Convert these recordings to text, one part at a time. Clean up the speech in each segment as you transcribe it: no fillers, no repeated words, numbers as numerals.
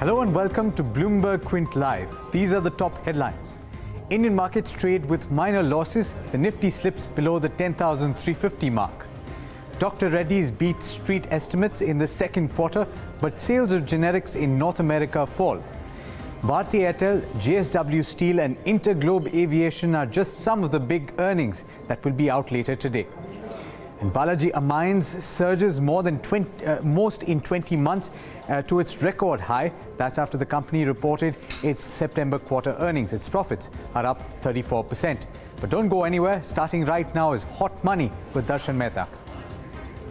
Hello and welcome to Bloomberg Quint Live. These are the top headlines. Indian markets trade with minor losses. The Nifty slips below the 10,350 mark. Dr. Reddy's beat street estimates in the second quarter, but sales of generics in North America fall. Bharti Airtel, JSW Steel and Interglobe Aviation are just some of the big earnings that will be out later today. And Balaji Amines surges more than most in 20 months to its record high. That's after the company reported its September quarter earnings. Its profits are up 34%. But don't go anywhere. Starting right now is Hot Money with Darshan Mehta.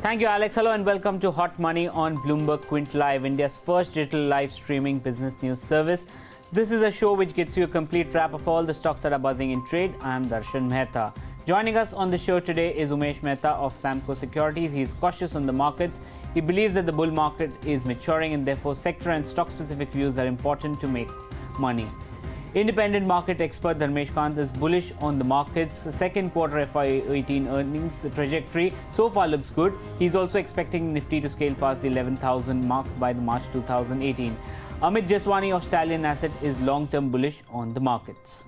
Thank you, Alex. Hello and welcome to Hot Money on Bloomberg Quint Live, India's first digital live streaming business news service. This is a show which gets you a complete wrap of all the stocks that are buzzing in trade. I am Darshan Mehta. Joining us on the show today is Umesh Mehta of Samco Securities. He is cautious on the markets. He believes that the bull market is maturing and therefore sector and stock-specific views are important to make money. Independent market expert Dharmesh Kant is bullish on the markets. Second quarter FY18 earnings trajectory so far looks good. He's also expecting Nifty to scale past the 11,000 mark by the March 2018. Amit Jeswani of Stallion Asset is long-term bullish on the markets.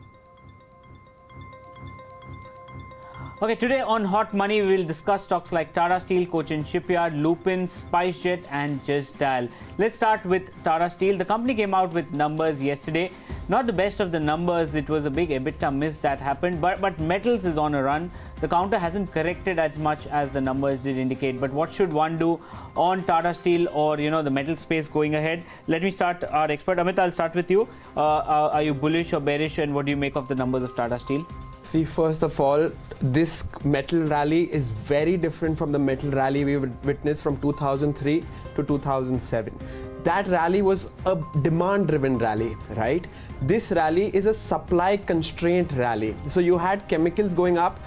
Okay, today on Hot Money, we will discuss stocks like Tata Steel, Cochin Shipyard, Lupin, SpiceJet and Just Dial. Let's start with Tata Steel. The company came out with numbers yesterday. Not the best of the numbers. It was a big EBITDA miss that happened, but metals is on a run. The counter hasn't corrected as much as the numbers did indicate. But what should one do on Tata Steel or, the metal space going ahead? Let me start our expert. Amit, I'll start with you. Are you bullish or bearish, and what do you make of the numbers of Tata Steel? See, first of all, this metal rally is very different from the metal rally we witnessed from 2003 to 2007. That rally was a demand-driven rally, right? This rally is a supply-constraint rally. So you had chemicals going up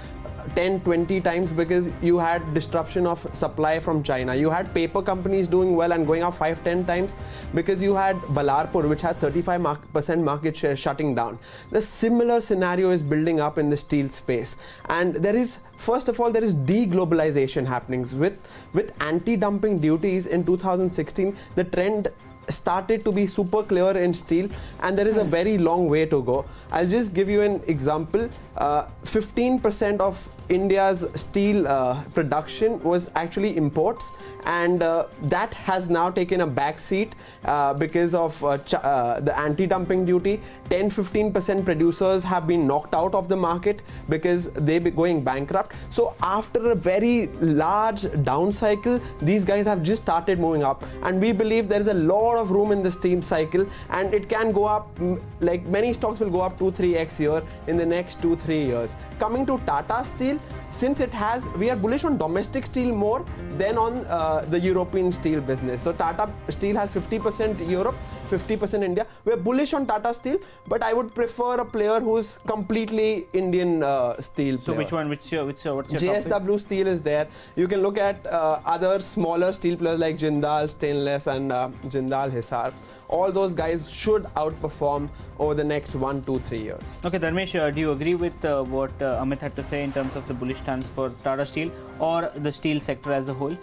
10-20 times because you had disruption of supply from China. You had paper companies doing well and going up 5-10 times because you had Balarpur, which had 35% market share, shutting down. The similar scenario is building up in the steel space, and there is, first of all, there is deglobalization happening with anti-dumping duties in 2016. The trend started to be super clear in steel, and there is a very long way to go. I'll just give you an example. 15% of India's steel production was actually imports, and that has now taken a back seat because of the anti-dumping duty. 10-15% producers have been knocked out of the market because they're going bankrupt. So after a very large down cycle, these guys have just started moving up, and we believe there is a lot of room in the steel cycle, and it can go up, like many stocks will go up 2-3x year in the next 2-3 years. Coming to Tata Steel, since we are bullish on domestic steel more than on the European steel business. So Tata Steel has 50% Europe, 50% India. We're bullish on Tata Steel, but I would prefer a player who's completely Indian steel player. So which one? What's your JSW topic? Steel is there. You can look at other smaller steel players like Jindal Stainless and Jindal Hisar. All those guys should outperform over the next 1-3 years. Okay, Dharmesh, do you agree with what Amit had to say in terms of the bullish stance for Tata Steel or the steel sector as a whole?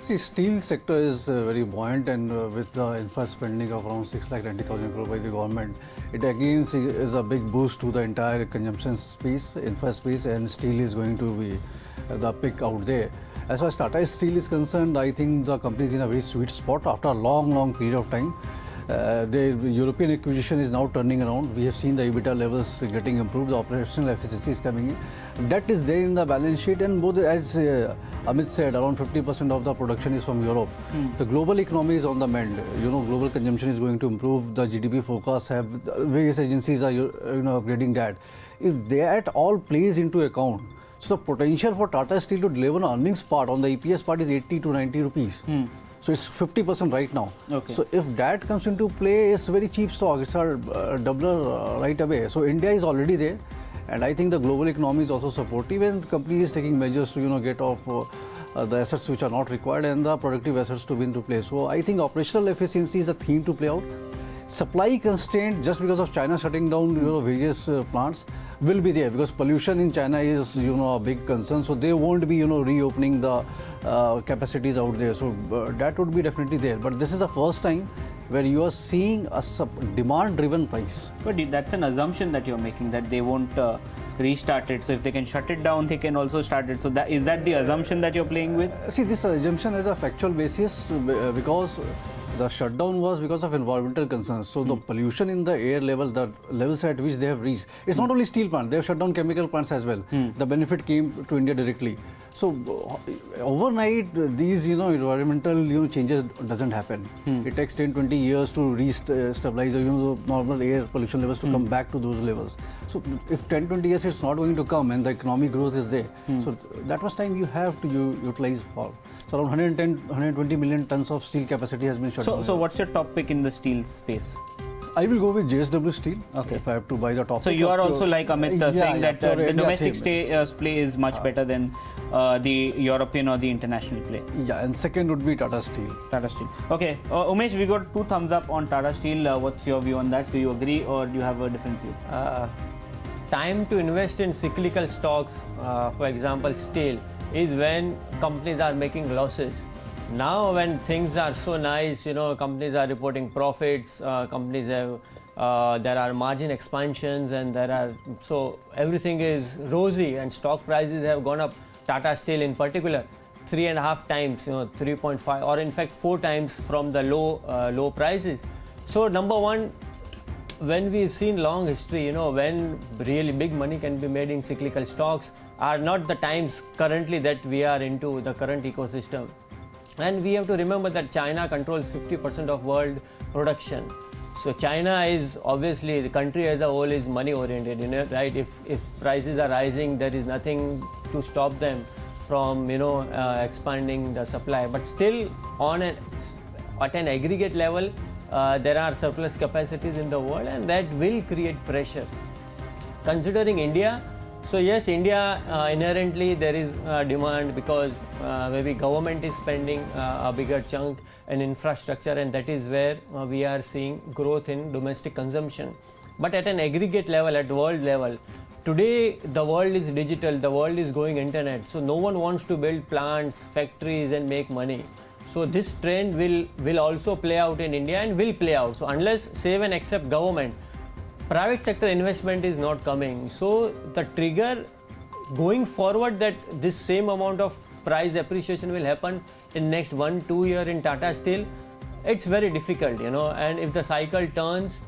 See, steel sector is very buoyant, and with the infra spending of around 6,90,000 crore by the government, it again is a big boost to the entire consumption space, infra space, and steel is going to be the pick out there. As far as Tata Steel is concerned, I think the company is in a very sweet spot after a long period of time. The European acquisition is now turning around. We have seen the EBITDA levels getting improved, the operational efficiency is coming in. Debt is there in the balance sheet, and both, as Amit said, around 50% of the production is from Europe. The global economy is on the mend. Global consumption is going to improve. The GDP forecasts have, various agencies are upgrading that. If that all plays into account, so the potential for Tata Steel to deliver an earnings part on the EPS part is 80 to 90 rupees. So it's 50% right now. Okay. So if that comes into play, it's very cheap stock. It's a doubler right away. So India is already there, and I think the global economy is also supportive, and the company is taking measures to get off the assets which are not required and the productive assets to be into place. So I think operational efficiency is a theme to play out. Supply constraint, just because of China shutting down various plants, will be there because pollution in China is a big concern. So they won't be reopening the capacities out there. So that would be definitely there. But this is the first time where you are seeing a demand-driven price. But that's an assumption that you're making, that they won't restart it. So if they can shut it down, they can also start it. So is that the assumption that you're playing with? See, this assumption is a factual basis because the shutdown was because of environmental concerns. So the pollution in the air level, the levels at which they have reached, it's not only steel plant, they have shut down chemical plants as well. The benefit came to India directly. So overnight, these environmental changes doesn't happen. It takes 10-20 years to re-stabilize the normal air pollution levels to come back to those levels. So if 10-20 years it's not going to come and the economic growth is there, so that much time you have to utilize for. So around 120 million tons of steel capacity has been shut down. So what's your top pick in the steel space? I will go with JSW Steel. Okay. If I have to buy the top. So you are also like Amit saying that the domestic play is much better than the European or the international play. Yeah, and second would be Tata Steel. Tata Steel. Okay, Umesh, we got 2 thumbs up on Tata Steel. What's your view on that? Do you agree or do you have a different view? Time to invest in cyclical stocks, for example, steel, is when companies are making losses. Now when things are so nice, companies are reporting profits, companies have, there are margin expansions and so everything is rosy and stock prices have gone up. Tata Steel in particular, 3.5 times, 3.5 or in fact 4 times from the low prices. So number one, when we've seen long history, when really big money can be made in cyclical stocks are not the times currently that we are into the current ecosystem. And we have to remember that China controls 50% of world production. So China is obviously, the country as a whole is money oriented, right? If prices are rising, there is nothing to stop them from, expanding the supply. But still at an aggregate level, there are surplus capacities in the world and that will create pressure. Considering India, so yes, India inherently there is demand because maybe government is spending a bigger chunk in infrastructure and that is where we are seeing growth in domestic consumption. But at an aggregate level, at world level, today the world is digital, the world is going internet. So no one wants to build plants, factories and make money. So this trend will also play out in India and will play out. So unless save and accept government, private sector investment is not coming. So the trigger going forward that this same amount of price appreciation will happen in next 1-2 years in Tata Steel, it's very difficult, and if the cycle turns,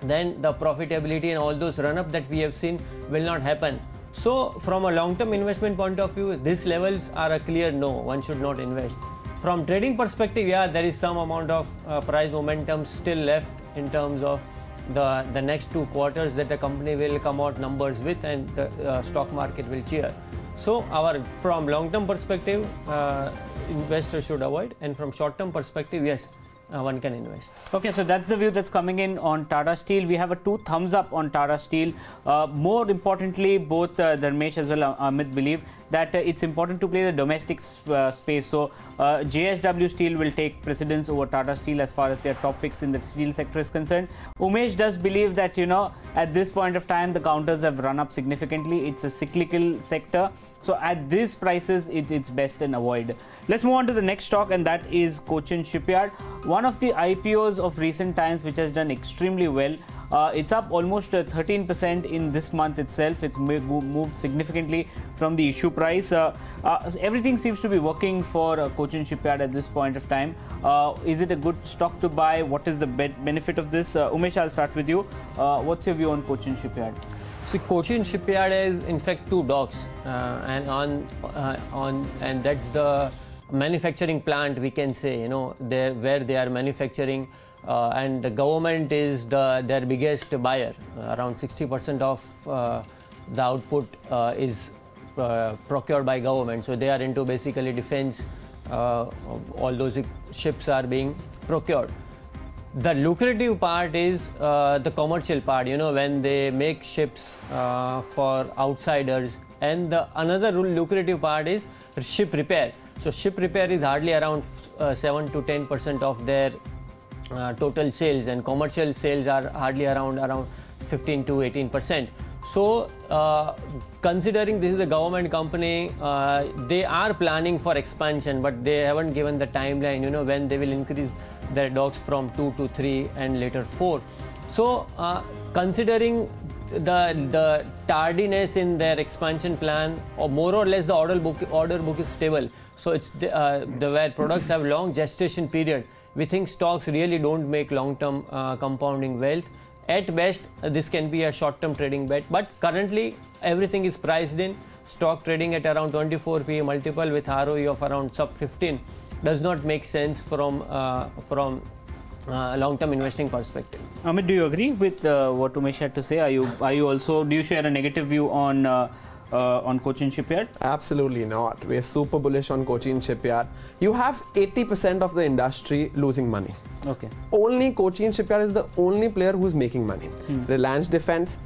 then the profitability and all those run-up that we have seen will not happen. So from a long-term investment point of view, these levels are a clear no, one should not invest. From trading perspective, yeah, there is some amount of price momentum still left in terms of the next 2 quarters that the company will come out numbers with and the stock market will cheer. So from long-term perspective, investors should avoid, and from short-term perspective, yes, one can invest. Okay, so that's the view that's coming in on Tata Steel. We have a 2 thumbs up on Tata Steel. More importantly, both Dharmesh as well as Amit believe that it's important to play the domestic space. So JSW Steel will take precedence over Tata Steel as far as their top picks in the steel sector is concerned. Umesh does believe that, at this point of time, the counters have run up significantly. It's a cyclical sector. So at these prices, it's best and avoid. Let's move on to the next stock, and that is Cochin Shipyard. One of the IPOs of recent times which has done extremely well. It's up almost 13% in this month itself. It's moved significantly from the issue price. Everything seems to be working for Cochin Shipyard at this point of time. Is it a good stock to buy? What is the benefit of this? Umesh, I'll start with you. What's your view on Cochin Shipyard? See, Cochin Shipyard is in fact 2 docks, and that's the manufacturing plant, we can say, where they are manufacturing. And the government is their biggest buyer. Around 60% of the output is procured by government. So they are into basically defense. All those ships are being procured. The lucrative part is the commercial part, when they make ships for outsiders. And another lucrative part is ship repair. So ship repair is hardly around 7 to 10% of their total sales, and commercial sales are hardly around 15 to 18%. So considering this is a government company, they are planning for expansion, but they haven't given the timeline, when they will increase their docks from 2 to 3 and later 4. So considering the tardiness in their expansion plan, or more or less the order book is stable, so it's where products have long gestation period, we think stocks really don't make long-term compounding wealth. At best, this can be a short-term trading bet, but currently everything is priced in. Stock trading at around 24 PE multiple with ROE of around sub 15 does not make sense from long-term investing perspective. Amit, do you agree with what Umesh had to say? Are you also, do you share a negative view on Cochin Shipyard? Absolutely not. We're super bullish on Cochin Shipyard. You have 80% of the industry losing money. Okay. Only Cochin Shipyard is the only player who's making money. Reliance Defense,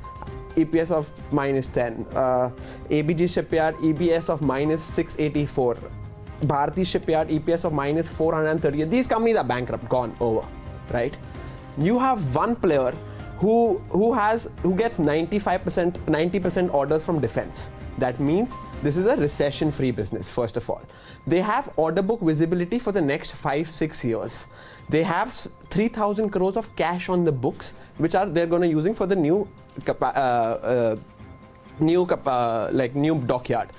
EPS of -10. ABG Shipyard, EPS of -684. Bharti Shipyard, EPS of -430. These companies are bankrupt, gone, over, right? You have one player who gets 90% orders from defense. That means this is a recession-free business, first of all. They have order book visibility for the next 5-6 years. They have 3,000 crores of cash on the books, which they're going to using for the new dockyard.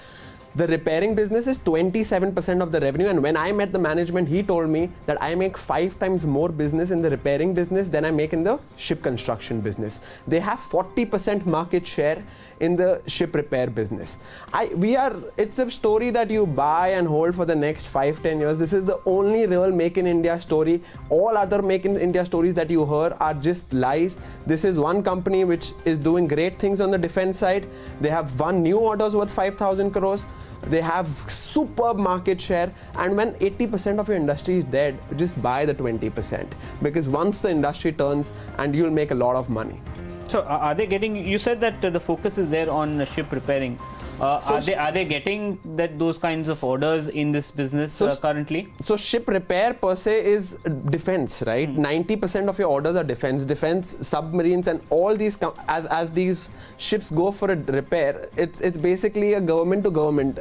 The repairing business is 27% of the revenue, and when I met the management, he told me that I make 5 times more business in the repairing business than I make in the ship construction business. They have 40% market share in the ship repair business. It's a story that you buy and hold for the next 5-10 years. This is the only real Make in India story. All other Make in India stories that you heard are just lies. This is one company which is doing great things on the defense side. They have won new orders worth 5,000 crores. They have superb market share, and when 80% of your industry is dead, just buy the 20%, because once the industry turns, and you'll make a lot of money. So are they getting, you said that the focus is there on ship repairing. Are they getting those kinds of orders in this business currently? So ship repair per se is defense, right? 90% of your orders are defense, submarines, and all these, as these ships go for a repair, it's basically a government to government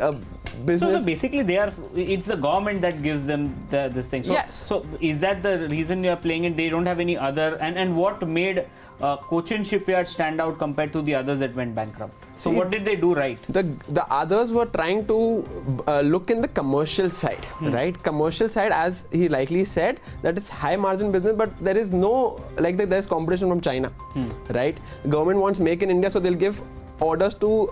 business. So basically it's the government that gives them this thing. So, yes. So is that the reason you are playing it? They don't have any other, and what made Cochin Shipyard stand out compared to the others that went bankrupt? So what did they do right? The others were trying to look in the commercial side, right? Commercial side, as he likely said, that it's high margin business, but there is no, there's competition from China, right? Government wants Make in India, so they'll give orders to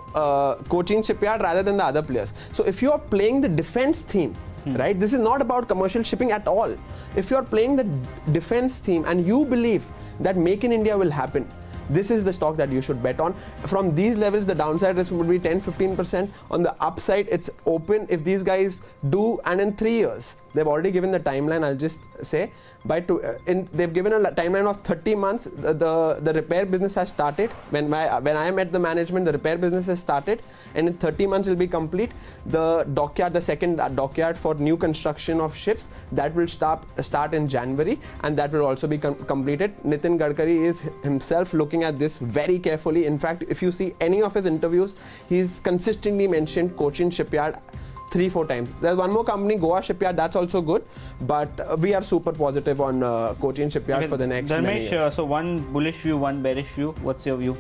Cochin Shipyard rather than the other players. So if you are playing the defense theme, right? This is not about commercial shipping at all. If you are playing the defense theme and you believe that Make in India will happen, this is the stock that you should bet on. From these levels, the downside risk would be 10-15%. On the upside, it's open if these guys do, and in 3 years, they've already given the timeline, I'll just say. They've given a timeline of 30 months. The repair business has started. When I met the management, the repair business has started, and in 30 months it will be complete. The dockyard, the second dockyard for new construction of ships, that will start in January, and that will also be completed. Nitin Gadkari is himself looking at this very carefully. In fact, if you see any of his interviews, he's consistently mentioned Cochin Shipyard 3-4 times. There's one more company, Goa Shipyard, that's also good, but we are super positive on Cochin Shipyard for the next many years. So one bullish view, one bearish view. What's your view?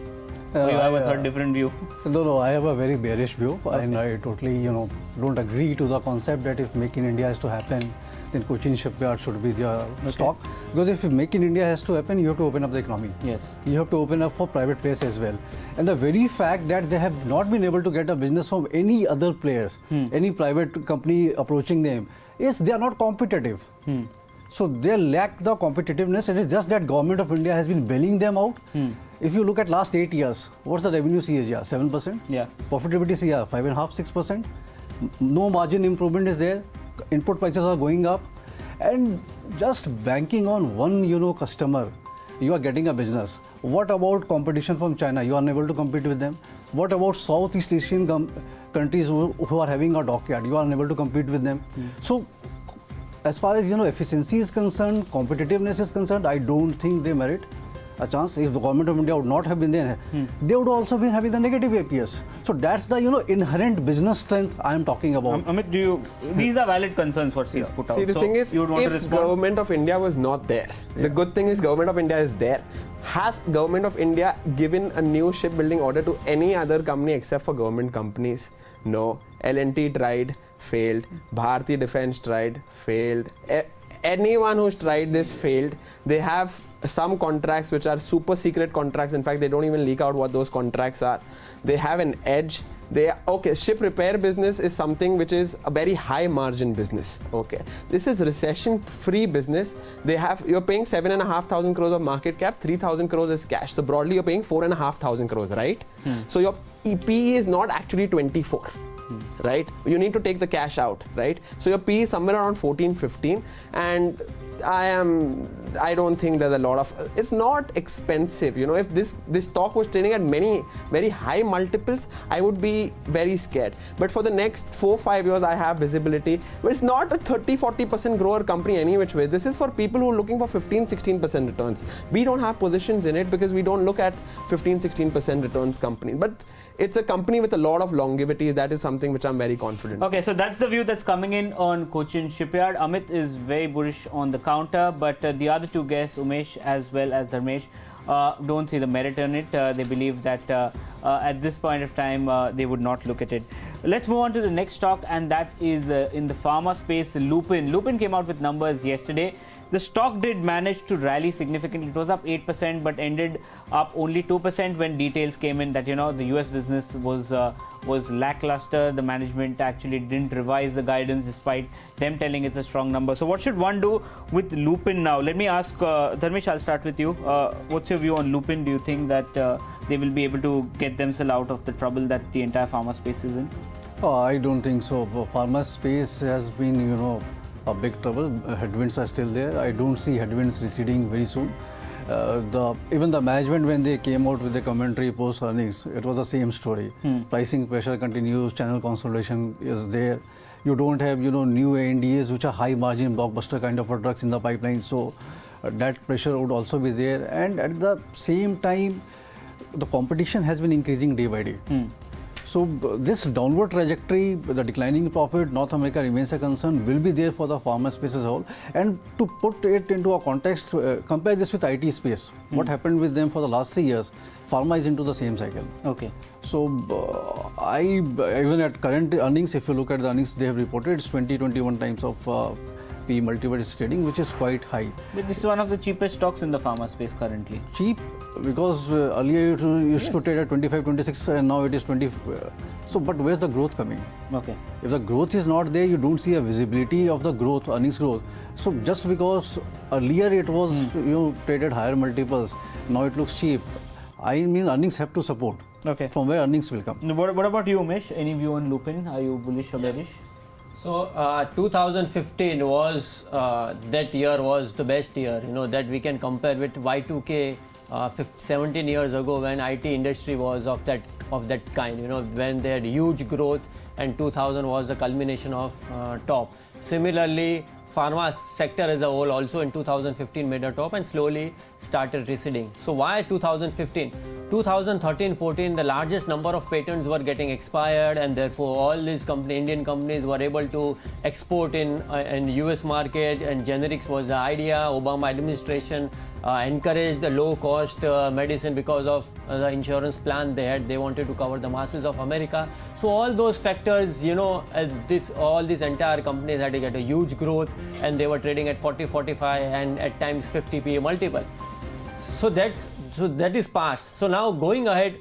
You have a third different view? No, I have a very bearish view, and I totally, don't agree to the concept that if Make in India has to happen, then Cochin Shipyard should be the stock. Because if Make in India has to happen, you have to open up the economy. Yes. You have to open up for private players as well. And the very fact that they have not been able to get a business from any other players, any private company approaching them, is they are not competitive. So they lack the competitiveness. It is just that Government of India has been bailing them out. If you look at last 8 years, what's the revenue CAGR? 7%? Yeah. Profitability CAGR, 5.5-6%. No margin improvement is there. Input prices are going up, and just banking on one customer, you are getting a business. What about competition from China? You are unable to compete with them. What about Southeast Asian countries who are having a dockyard? You are unable to compete with them. So as far as efficiency is concerned, competitiveness is concerned, I don't think they merit a chance. If the government of India would not have been there, they would also be having the negative APS. So that's the inherent business strength I am talking about. Amit, these are valid concerns what she's put out. See, the thing is, if government of India was not there, the good thing is government of India is there. Has government of India given a new shipbuilding order to any other company except for government companies? No. L&T tried, failed. Bharti Defense tried, failed. Anyone who's tried this failed. They have some contracts which are super secret contracts. In fact, they don't even leak out what those contracts are. They have an edge. Ship repair business is something which is a very high margin business. Okay, this is recession free business. You're paying 7,500 crores of market cap, 3,000 crores is cash. So broadly you're paying 4,500 crores, right? So your EP is not actually 24. Right, you need to take the cash out, right? So your P is somewhere around 14, 15, and I don't think there's a lot of. It's not expensive, If this stock was trading at many very high multiples, I would be very scared. But for the next 4-5 years, I have visibility. But it's not a 30-40% grower company any which way. This is for people who are looking for 15-16% returns. We don't have positions in it because we don't look at 15-16% returns companies. But it's a company with a lot of longevity. That is something which I'm very confident. Okay, so that's the view that's coming in on Cochin Shipyard. Amit is very bullish on the counter, but the other two guests, Umesh as well as Dharmesh, don't see the merit in it. They believe that at this point of time, they would not look at it. Let's move on to the next stock, and that is in the pharma space, Lupin. Lupin came out with numbers yesterday. The stock did manage to rally significantly. It was up 8%, but ended up only 2% when details came in that the US business was lackluster. The management actually didn't revise the guidance despite them telling it's a strong number. So what should one do with Lupin now? Let me ask Dharmesh, I'll start with you. What's your view on Lupin? Do you think that they will be able to get themselves out of the trouble that the entire pharma space is in? I don't think so. Pharma space has been, a big trouble. Headwinds are still there. I don't see headwinds receding very soon. Even the management, when they came out with the commentary post earnings, it was the same story. Pricing pressure continues, channel consolidation is there. You don't have new ANDAs which are high margin blockbuster kind of drugs in the pipeline, so that pressure would also be there. And at the same time, the competition has been increasing day by day. So this downward trajectory, the declining profit, North America remains a concern, will be there for the pharma space as a whole. And to put it into a context, compare this with IT space. What happened with them for the last 3 years? Pharma is into the same cycle. Okay. So even at current earnings, if you look at the earnings they have reported, it's 20-21 times of P multiple is trading, which is quite high. But this is one of the cheapest stocks in the pharma space currently. Cheap because earlier it used to trade at 25-26 and now it is 20. So, but where's the growth coming? Okay. If the growth is not there, you don't see a visibility of the growth, earnings growth. So just because earlier it was traded higher multiples, now it looks cheap. I mean, earnings have to support. Okay. From where earnings will come. What about you, Umesh? Any view on Lupin? Are you bullish or bearish? So 2015 was that year was the best year, that we can compare with Y2K 17 years ago when IT industry was of that kind, when they had huge growth, and 2000 was the culmination of top. Similarly, pharma sector as a whole also in 2015 made a top and slowly started receding. So why 2015? 2013-14, the largest number of patents were getting expired, and therefore all these Indian companies were able to export in US market, and generics was the idea. Obama administration encouraged the low-cost medicine because of the insurance plan they had. They wanted to cover the masses of America. So all those factors, all these entire companies had to get a huge growth, and they were trading at 40, 45, and at times 50 PE multiple. So that is past. So now going ahead,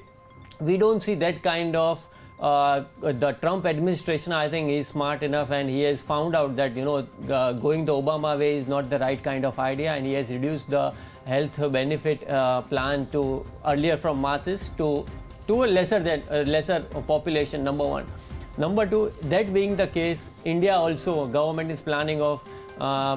we don't see that kind of the Trump administration. I think is smart enough, and he has found out that going the Obama way is not the right kind of idea, and he has reduced the health benefit plan to earlier from masses to a lesser population. Number one. Number two, that being the case, India also government is planning of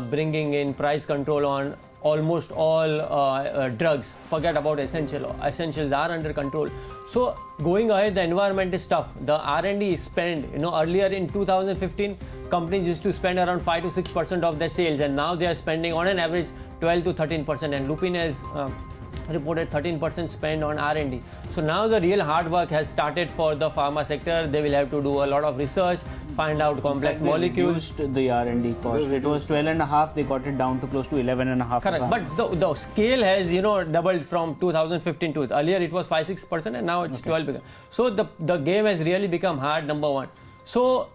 bringing in price control on almost all drugs. Forget about essentials are under control. So going ahead, the environment is tough. The R&D spend, earlier in 2015 companies used to spend around 5 to 6% of their sales, and now they are spending on an average 12 to 13%, and Lupin has reported 13% spend on R&D. So now the real hard work has started for the pharma sector. They will have to do a lot of research, find out complex molecules. The R&D cost. It was 12.5. They got it down to close to 11.5. Correct. But the scale has doubled from 2015 to earlier it was 5-6% and now it's 12%. So the game has really become hard. Number one. So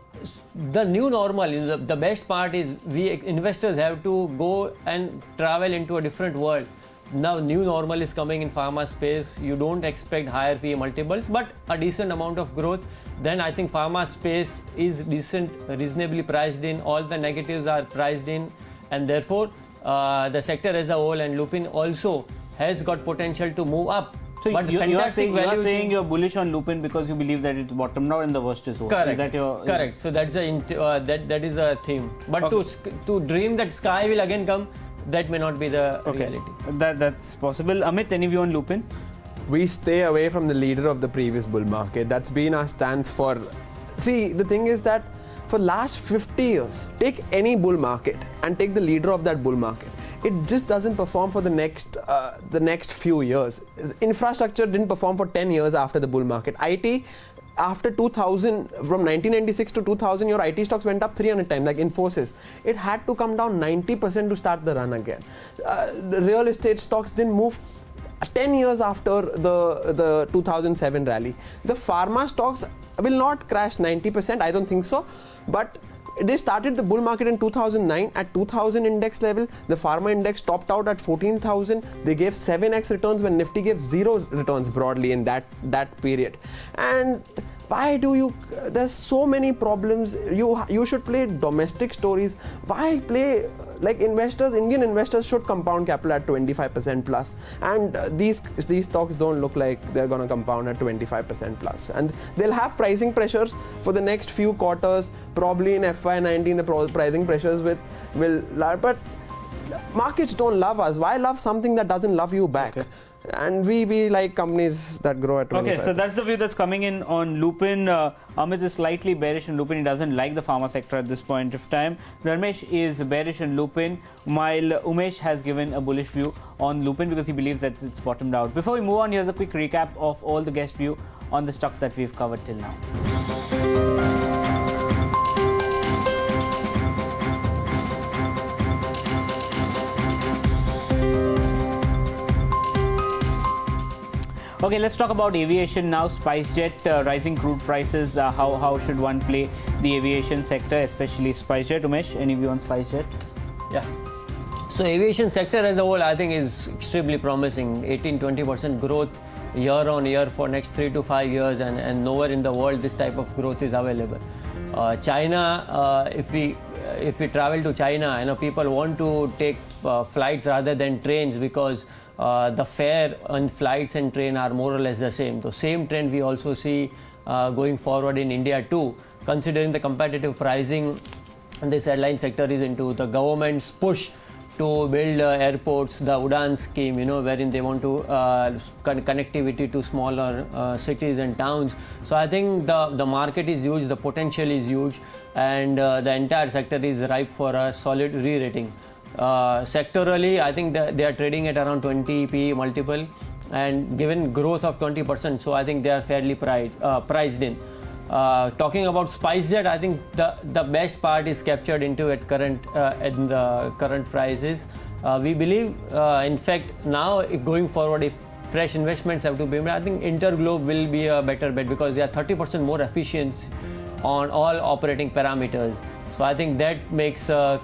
the new normal, the best part is we investors have to go and travel into a different world. Now new normal is coming in pharma space. You don't expect higher PE multiples, but a decent amount of growth. Then I think pharma space is decent, reasonably priced in. All the negatives are priced in, and therefore the sector as a whole and Lupin also has got potential to move up. So you are saying you're bullish on Lupin because you believe that it's bottomed out and the worst is over. Correct. Is that your correct? So that's that is a theme. But to dream that sky will again come, that may not be the reality. That's possible. Amit, any view on Lupin? We stay away from the leader of the previous bull market. That's been our stance for... See, the thing is that for last 50 years, take any bull market and take the leader of that bull market. It just doesn't perform for the next few years. Infrastructure didn't perform for 10 years after the bull market. IT, after 2000, from 1996 to 2000, your IT stocks went up 300 times, like Infosys. It had to come down 90% to start the run again. The real estate stocks didn't move 10 years after the 2007 rally. The pharma stocks will not crash 90%, I don't think so. But they started the bull market in 2009 at 2000 index level. The pharma index topped out at 14,000. They gave 7x returns when Nifty gave 0 returns broadly in that period. And why do you, there's so many problems. You should play domestic stories. Why play, like investors, Indian investors should compound capital at 25% plus. And these stocks don't look like they're going to compound at 25% plus. And they'll have pricing pressures for the next few quarters. Probably in FY19, the pricing pressures will, but markets don't love us. Why love something that doesn't love you back? Okay. And we like companies that grow at 25%. Okay, so that's the view that's coming in on Lupin. Amit is slightly bearish on Lupin. He doesn't like the pharma sector at this point of time. Dharmesh is bearish on Lupin, while Umesh has given a bullish view on Lupin because he believes that it's bottomed out. Before we move on, here's a quick recap of all the guest view on the stocks that we've covered till now. Okay, let's talk about aviation now. SpiceJet, rising crude prices. How should one play the aviation sector, especially SpiceJet? Umesh, any view on SpiceJet? Yeah. So aviation sector as a whole, I think, is extremely promising. 18-20% growth year on year for next 3 to 5 years, and nowhere in the world this type of growth is available. China, if we travel to China, people want to take flights rather than trains because the fare on flights and train are more or less the same. The same trend we also see going forward in India too, considering the competitive pricing this airline sector is into. The government's push to build airports, the Udan scheme, wherein they want to connectivity to smaller cities and towns. So I think the market is huge, the potential is huge, and the entire sector is ripe for a solid re-rating. Sectorally, I think they are trading at around 20 PE multiple, and given growth of 20%, so I think they are fairly priced in. Talking about SpiceJet, I think the best part is captured into at the current prices. We believe, in fact, now going forward, if fresh investments have to be made, I think Interglobe will be a better bet because they are 30% more efficient on all operating parameters. So I think that makes a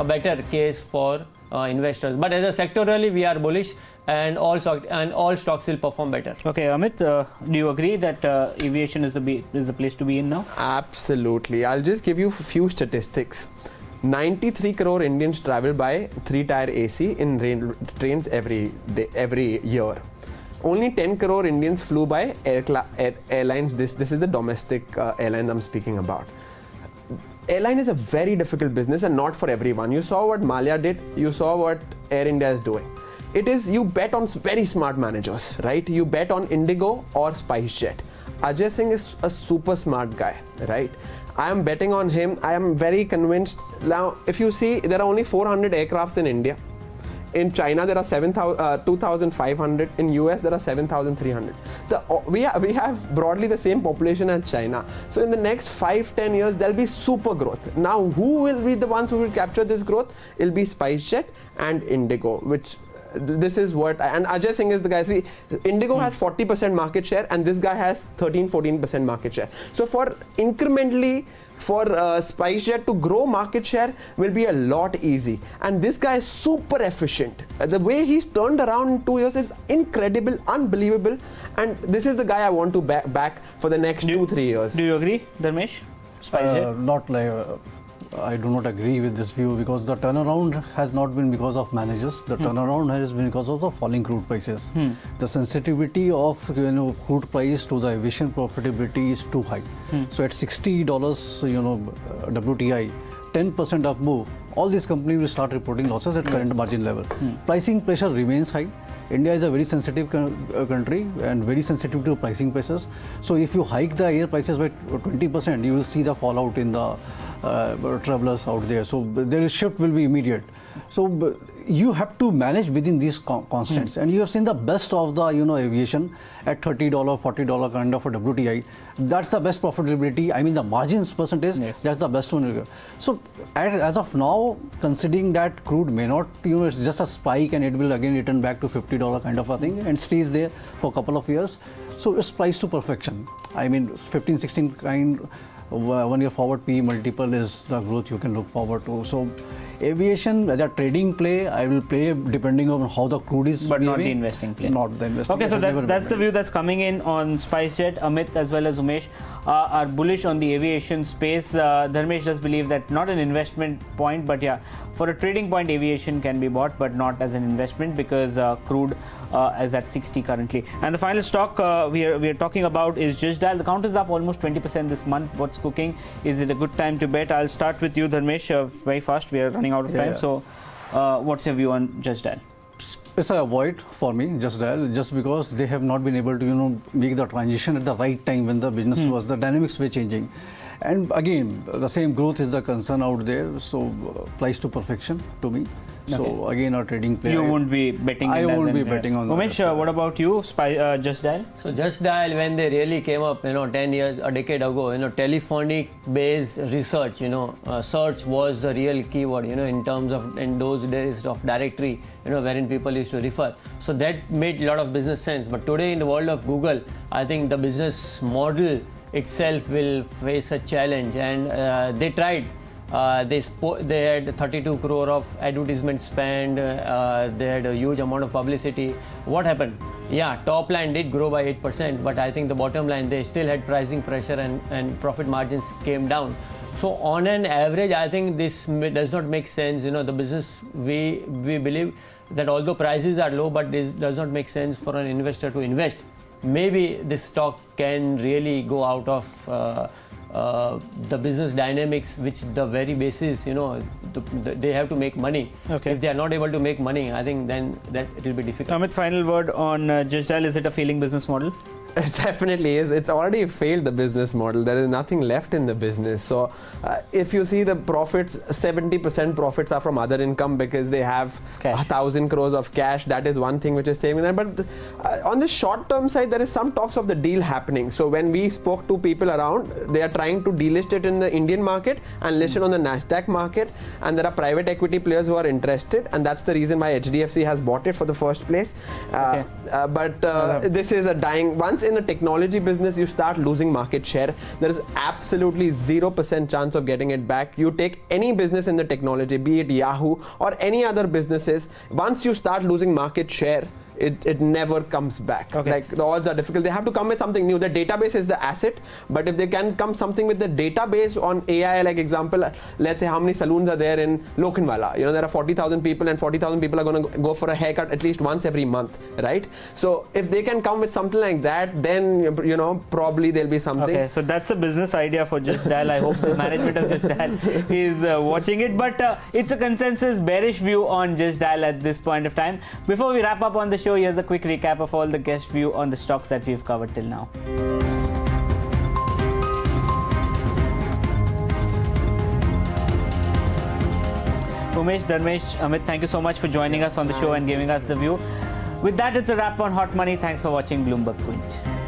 better case for investors. But as a sectorally, we are bullish, and all stocks will perform better. Okay, Amit, do you agree that aviation is the place to be in now? Absolutely. I'll just give you a few statistics. 93 crore Indians travel by 3-tier AC in trains every year. Only 10 crore Indians flew by airlines. This is the domestic airline I'm speaking about. Airline is a very difficult business and not for everyone. You saw what Malia did. You saw what Air India is doing. It is, you bet on very smart managers, right? You bet on Indigo or SpiceJet. Ajay Singh is a super smart guy, right? I am betting on him. I am very convinced. Now, if you see, there are only 400 aircrafts in India. In China, there are 2,500. In US, there are 7,300. We have broadly the same population as China. So in the next 5-10 years, there'll be super growth. Now, who will be the ones who will capture this growth? It'll be SpiceJet and Indigo, which this is what, and Ajay Singh is the guy. See, Indigo has 40% market share and this guy has 13-14% market share. So for incrementally, for SpiceJet to grow market share will be a lot easy. And this guy is super efficient. The way he's turned around in 2 years is incredible, unbelievable. And this is the guy I want to back for the next 2-3 years. Do you agree, Dharmesh? SpiceJet? Not like... I do not agree with this view because the turnaround has not been because of managers. The turnaround has been because of the falling crude prices. The sensitivity of crude price to the aviation profitability is too high. So at $60, WTI, 10% up move, all these companies will start reporting losses at current margin level. Pricing pressure remains high. India is a very sensitive country and very sensitive to pricing pressures. So if you hike the air prices by 20%, you will see the fallout in the travelers out there. So their shift will be immediate. So you have to manage within these constants. And you have seen the best of the aviation at $30, $40 kind of a WTI. That's the best profitability. I mean the margins percentage, that's the best one. So as of now, considering that crude may not, it's just a spike and it will again return back to $50 kind of a thing and stays there for a couple of years. So it's priced to perfection. I mean 15, 16 kind 1 year forward PE multiple is the growth you can look forward to. So aviation as a trading play, I will play depending on how the crude is but behaving, not the investing play. Not the investing. Okay, so that's the view that's coming in on SpiceJet. Amit as well as Umesh are bullish on the aviation space. Dharmesh does believe that not an investment point, but yeah, for a trading point, aviation can be bought, but not as an investment because crude is at 60 currently. And the final stock we are talking about is Just Dial. The count is up almost 20% this month. What's cooking? Is it a good time to bet? I'll start with you, Dharmesh. Very fast. We are running out of time. So, what's your view on Just Dial? It's a avoid for me, Just Dial, just because they have not been able to make the transition at the right time when the business was, the dynamics were changing. And again, the same growth is the concern out there. So, price to perfection to me. So again, our trading play. You won't be betting. I won't be betting on that. Umesh, what about you? Just Dial. So Just Dial, when they really came up, 10 years, a decade ago, telephonic-based research, search was the real keyword, in terms of in those days of directory, wherein people used to refer. So that made a lot of business sense. But today, in the world of Google, I think the business model itself will face a challenge, and they tried. They had 32 crore of advertisement spend, they had a huge amount of publicity. What happened? Yeah, top line did grow by 8%, but I think the bottom line, they still had pricing pressure and profit margins came down. So on an average, I think this does not make sense. The business, we believe that although prices are low, but this does not make sense for an investor to invest. Maybe this stock can really go out of the business dynamics, which the very basis, they have to make money. Okay. If they are not able to make money, I think then that it will be difficult. Amit, final word on Just Dial. Is it a failing business model? It definitely is. It's already failed the business model. There is nothing left in the business. So if you see the profits, 70% profits are from other income because they have 1,000 crores of cash. That is one thing which is staying there. But on the short term side, there is some talks of the deal happening. So when we spoke to people around, they are trying to delist it in the Indian market and list it on the Nasdaq market. And there are private equity players who are interested. And that's the reason why HDFC has bought it for the first place. This is a dying... Once in a technology business you start losing market share, there is absolutely 0% chance of getting it back. You take any business in the technology, be it Yahoo or any other businesses, once you start losing market share, it never comes back. Like the odds are difficult. They have to come with something new. The database is the asset, but if they can come something with the database on AI, like example, let's say how many saloons are there in Lokhandwala. There are 40,000 people and 40,000 people are going to go for a haircut at least once every month, right? So if they can come with something like that, then probably there'll be something. Okay, so that's a business idea for Just Dial. I hope the management of Just Dial is watching it, but it's a consensus bearish view on Just Dial at this point of time. Before we wrap up on the show, here's a quick recap of all the guest view on the stocks that we've covered till now. Umesh, Dharmesh, Amit, thank you so much for joining us on the show and giving us the view. With that, it's a wrap on Hot Money. Thanks for watching Bloomberg Quint.